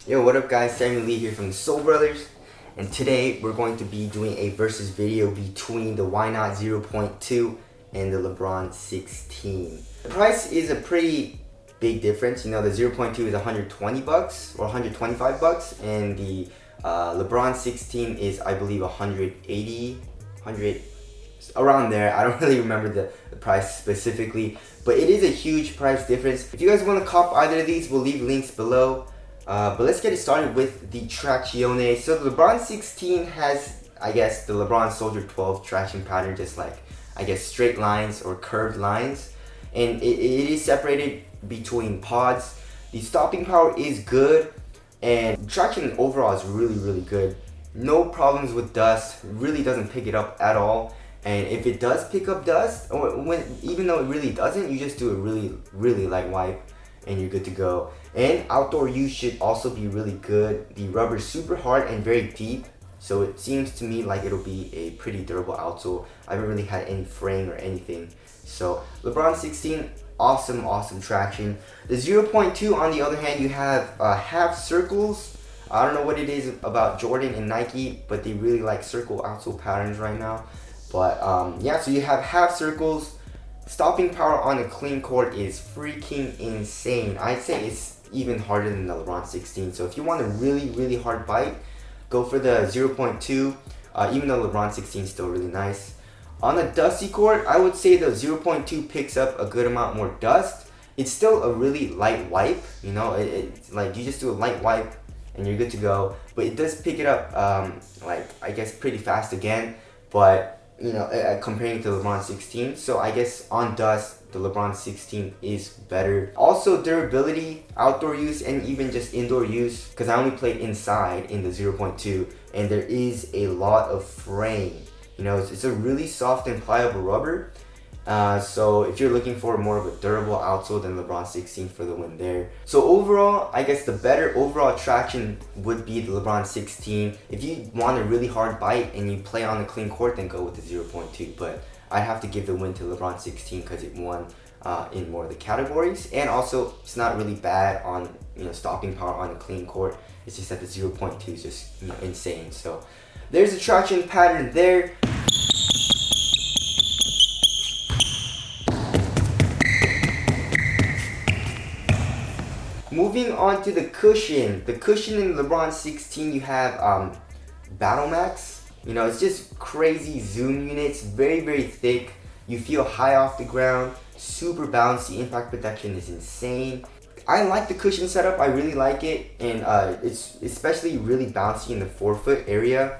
Yo, what up guys, Sammy Lee here from the Soul Brothers, and today we're going to be doing a versus video between the Why Not 0.2 and the Lebron 16. The price is a pretty big difference. You know, the 0.2 is 120 bucks or 125 bucks, and the Lebron 16 is, I believe, 180, around there. I don't really remember the price specifically, but it is a huge price difference. If you guys want to cop either of these, we'll leave links below. But let's get it started with the trazione. So the Lebron 16 has, I guess, the Lebron Soldier 12 traction pattern, just like, I guess, straight lines or curved lines. And it is separated between pods. The stopping power is good, and traction overall is really good. No problems with dust, really doesn't pick it up at all. And if it does pick up dust, or even though it really doesn't, you just do a really light wipe and you're good to go. And outdoor use should also be really good. The rubber is super hard and very deep, so it seems to me like it'll be a pretty durable outsole. I haven't really had any fraying or anything. So Lebron 16, awesome traction. The 0.2 on the other hand, you have half circles. I don't know what it is about Jordan and Nike, but they really like circle outsole patterns right now. But yeah, so you have half circles. Stopping power on a clean court is freaking insane. I'd say it's even harder than the Lebron 16. So if you want a really hard bite, go for the 0.2. Even though Lebron 16 is still really nice. On a dusty court, I would say the 0.2 picks up a good amount more dust. It's still a really light wipe. You know, it's like you just do a light wipe and you're good to go. But it does pick it up, like, I guess, pretty fast again. But you know, comparing to LeBron 16, so I guess on dust the LeBron 16 is better. Also durability, outdoor use, and even just indoor use, because I only played inside in the 0.2, and there is a lot of fraying. You know, it's a really soft and pliable rubber. So if you're looking for more of a durable outsole, then LeBron 16 for the win there. So overall, I guess the better overall traction would be the LeBron 16. If you want a really hard bite and you play on a clean court, then go with the 0.2. But I'd have to give the win to LeBron 16 because it won in more of the categories. And also, it's not really bad on, you know, stopping power on a clean court. It's just that the 0.2 is just, you know, insane. So there's a traction pattern there. Moving on to the cushion. The cushion in LeBron 16, you have Battle Max. You know, it's just crazy zoom units, very thick. You feel high off the ground, super bouncy. Impact protection is insane. I like the cushion setup, I really like it, and it's especially really bouncy in the forefoot area,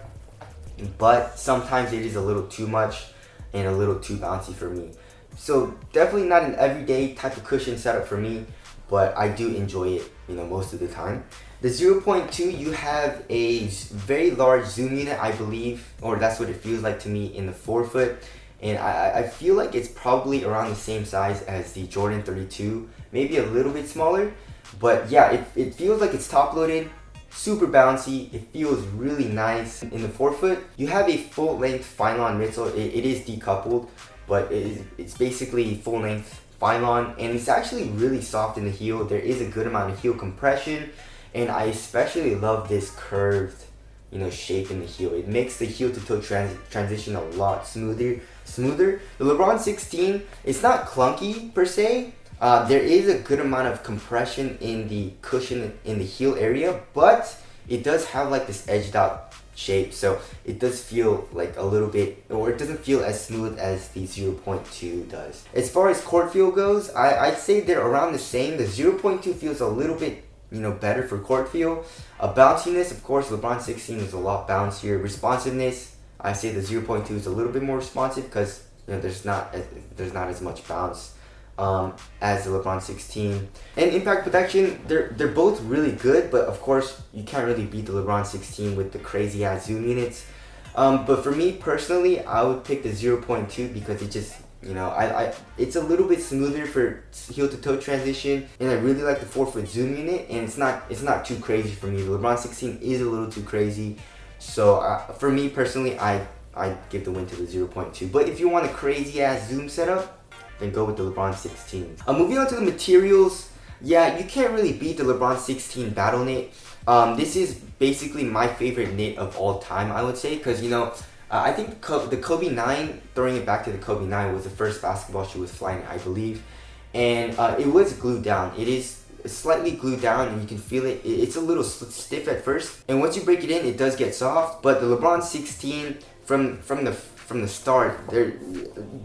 but sometimes it is a little too much and a little too bouncy for me. So definitely not an everyday type of cushion setup for me, but I do enjoy it, you know, most of the time. The 0.2, you have a very large zoom unit, I believe, or that's what it feels like to me, in the forefoot. And I feel like it's probably around the same size as the Jordan 32, maybe a little bit smaller. But yeah, it feels like it's top loaded, super bouncy. It feels really nice. In the forefoot, you have a full length Phylon midsole. It is decoupled, but it's basically full length Phylon, and it's actually really soft in the heel. There is a good amount of heel compression, and I especially love this curved, you know, shape in the heel. It makes the heel to toe transition a lot smoother. The LeBron 16, it's not clunky per se. There is a good amount of compression in the cushion in the heel area, but it does have like this edged out shape, so it does feel like a little bit, or it doesn't feel as smooth as the 0.2 does. As far as court feel goes, I'd say they're around the same. The 0.2 feels a little bit, you know, better for court feel. Bounciness, of course, LeBron 16 is a lot bouncier. Responsiveness, I say the 0.2 is a little bit more responsive because, you know, there's not as much bounce as the LeBron 16. And impact protection, they're both really good, but of course you can't really beat the LeBron 16 with the crazy ass zoom units. But for me personally, I would pick the 0.2 because it just, you know, it's a little bit smoother for heel to toe transition, and I really like the forefoot zoom unit, and it's not too crazy for me. The LeBron 16 is a little too crazy, so for me personally, I give the win to the 0.2. But if you want a crazy ass zoom setup, then go with the LeBron 16. Moving on to the materials, Yeah, you can't really beat the LeBron 16 battle knit. This is basically my favorite knit of all time, I would say, because I think the Kobe 9, throwing it back to the Kobe 9, was the first basketball shoe with Flyknit, I believe, and it was glued down. It is slightly glued down, and you can feel it. It's a little stiff at first, and once you break it in, it does get soft. But the LeBron 16 from the start, there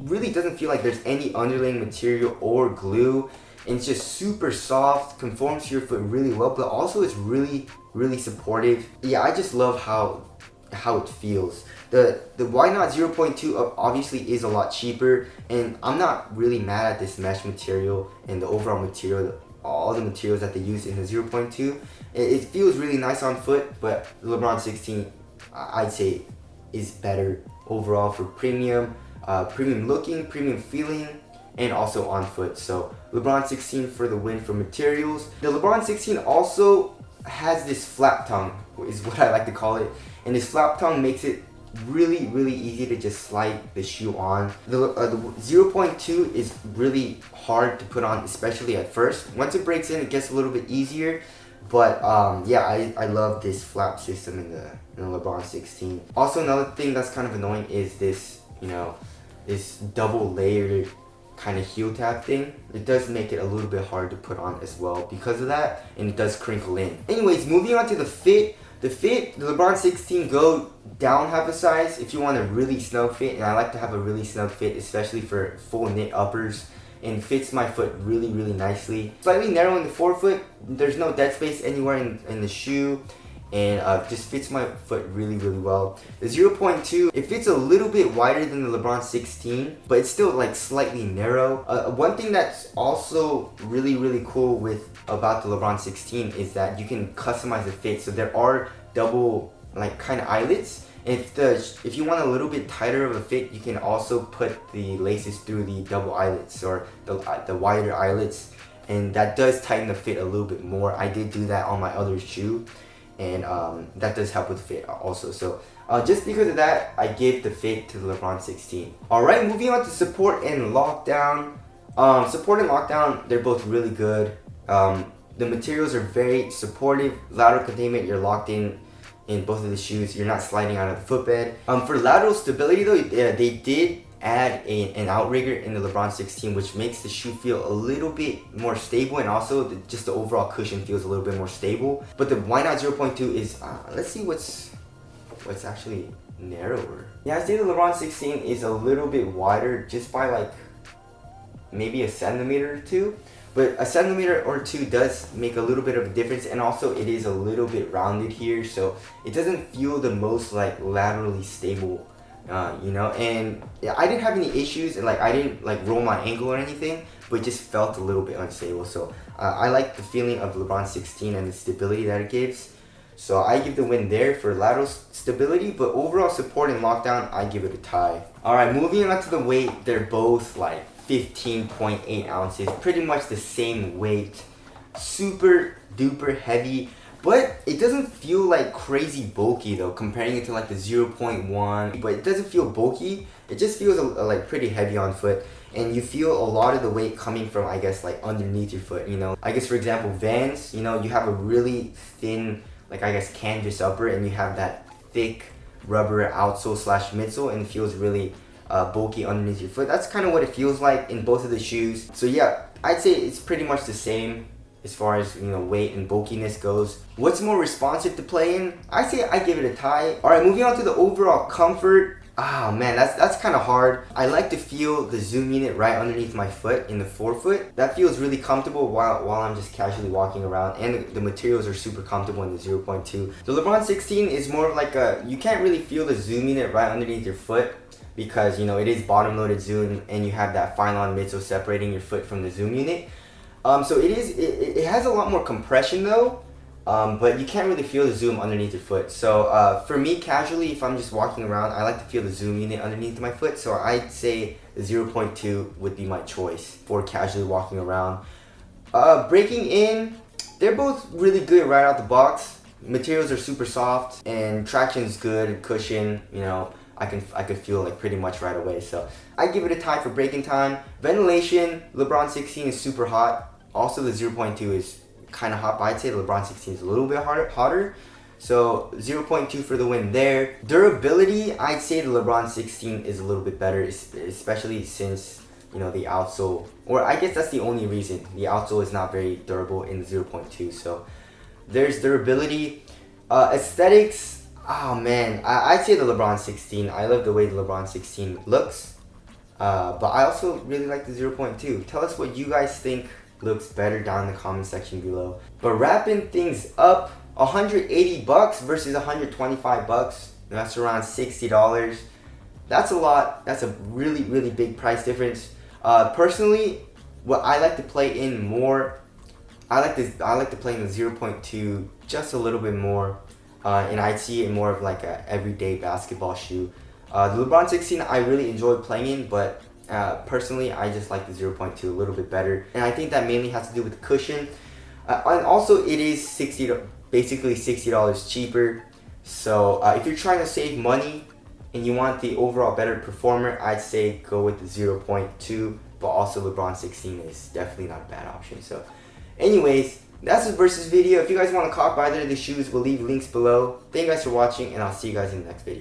really doesn't feel like there's any underlaying material or glue. And it's just super soft, conforms to your foot really well, but also it's really, really supportive. Yeah, I just love how it feels. The Why Not 0.2 obviously is a lot cheaper, and I'm not really mad at this mesh material and the overall material, all the materials that they use in the 0.2. It feels really nice on foot, but the LeBron 16, I'd say, is better overall for premium looking, premium feeling, and also on foot. So LeBron 16 for the win for materials. The LeBron 16 also has this flap tongue, is what I like to call it, and this flap tongue makes it really, really easy to just slide the shoe on. The 0.2 is really hard to put on, especially at first. Once it breaks in, it gets a little bit easier. But yeah, I love this flap system in the LeBron 16. Also, another thing that's kind of annoying is this, this double layered kind of heel tab thing. It does make it a little bit hard to put on as well because of that, and it does crinkle in. Anyways, moving on to the fit. The LeBron 16 go down half a size if you want a really snug fit, and I like to have a really snug fit, especially for full knit uppers, and fits my foot really, really nicely. Slightly narrow in the forefoot, there's no dead space anywhere in the shoe, and just fits my foot really, really well. The 0.2, it fits a little bit wider than the LeBron 16, but it's still like slightly narrow. One thing that's also really, really cool about the LeBron 16 is that you can customize the fit. So there are double like kind of eyelets. If you want a little bit tighter of a fit, you can also put the laces through the double eyelets or the wider eyelets, and that does tighten the fit a little bit more. I did do that on my other shoe, and that does help with the fit also. So just because of that, I gave the fit to the LeBron 16. Alright, moving on to support and lockdown. Support and lockdown, they're both really good. The materials are very supportive. Lateral containment, you're locked in both of the shoes. You're not sliding out of the footbed. For lateral stability though, they did add an outrigger in the LeBron 16, which makes the shoe feel a little bit more stable, and also just the overall cushion feels a little bit more stable. But the Why Not 0.2 is, let's see what's actually narrower. Yeah, I'd say the LeBron 16 is a little bit wider, just by like maybe a centimeter or two. But a centimeter or two does make a little bit of a difference, and also it is a little bit rounded here, so it doesn't feel the most like laterally stable, and yeah, I didn't have any issues, and like I didn't like roll my ankle or anything, but it just felt a little bit unstable. So I like the feeling of LeBron 16 and the stability that it gives. So I give the win there for lateral stability, but overall support and lockdown, I give it a tie. Alright, moving on to the weight, they're both like 15.8 ounces, pretty much the same weight, super duper heavy, but it doesn't feel like crazy bulky though, comparing it to like the 0.1, but it doesn't feel bulky, it just feels like pretty heavy on foot, and you feel a lot of the weight coming from, I guess, like underneath your foot, I guess for example Vans, you have a really thin, like I guess canvas upper, and you have that thick rubber outsole slash midsole, and it feels really bulky underneath your foot. That's kind of what it feels like in both of the shoes. So yeah, I'd say it's pretty much the same as far as weight and bulkiness goes. What's more responsive to play in? I say I give it a tie. Alright, moving on to the overall comfort. Man, that's kind of hard. I like to feel the zoom unit right underneath my foot in the forefoot. That feels really comfortable while I'm just casually walking around, and the materials are super comfortable in the 0.2. The LeBron 16 is more of like you can't really feel the zoom unit right underneath your foot, because it is bottom loaded zoom, and you have that Phylon midsole separating your foot from the zoom unit. So it has a lot more compression though, but you can't really feel the zoom underneath your foot. So for me, casually, if I'm just walking around, I like to feel the zoom unit underneath my foot. So I'd say the 0.2 would be my choice for casually walking around. Breaking in, they're both really good right out the box. Materials are super soft, and traction is good, cushion, I could feel like pretty much right away. So I give it a tie for breaking time. Ventilation, LeBron 16 is super hot. Also, the 0.2 is kind of hot, but I'd say the LeBron 16 is a little bit hotter. So 0.2 for the win there. Durability, I'd say the LeBron 16 is a little bit better, especially since, you know, the outsole, or I guess that's the only reason. The outsole is not very durable in the 0.2. So there's durability. Aesthetics, oh man, I'd say the LeBron 16. I love the way the LeBron 16 looks. But I also really like the 0.2. Tell us what you guys think looks better down in the comment section below. But wrapping things up, $180 versus $125. That's around $60. That's a lot. That's a really, really big price difference. Personally, what I like to play in more, I like to play in the 0.2 just a little bit more, and I see it more of like a everyday basketball shoe. The LeBron 16 I really enjoyed playing in, but personally I just like the 0.2 a little bit better, and I think that mainly has to do with the cushion, and also it is basically $60 cheaper. So if you're trying to save money and you want the overall better performer, I'd say go with the 0.2, but also LeBron 16 is definitely not a bad option. So anyways, that's the versus video. If you guys want to cop either of the shoes, we'll leave links below. Thank you guys for watching, and I'll see you guys in the next video.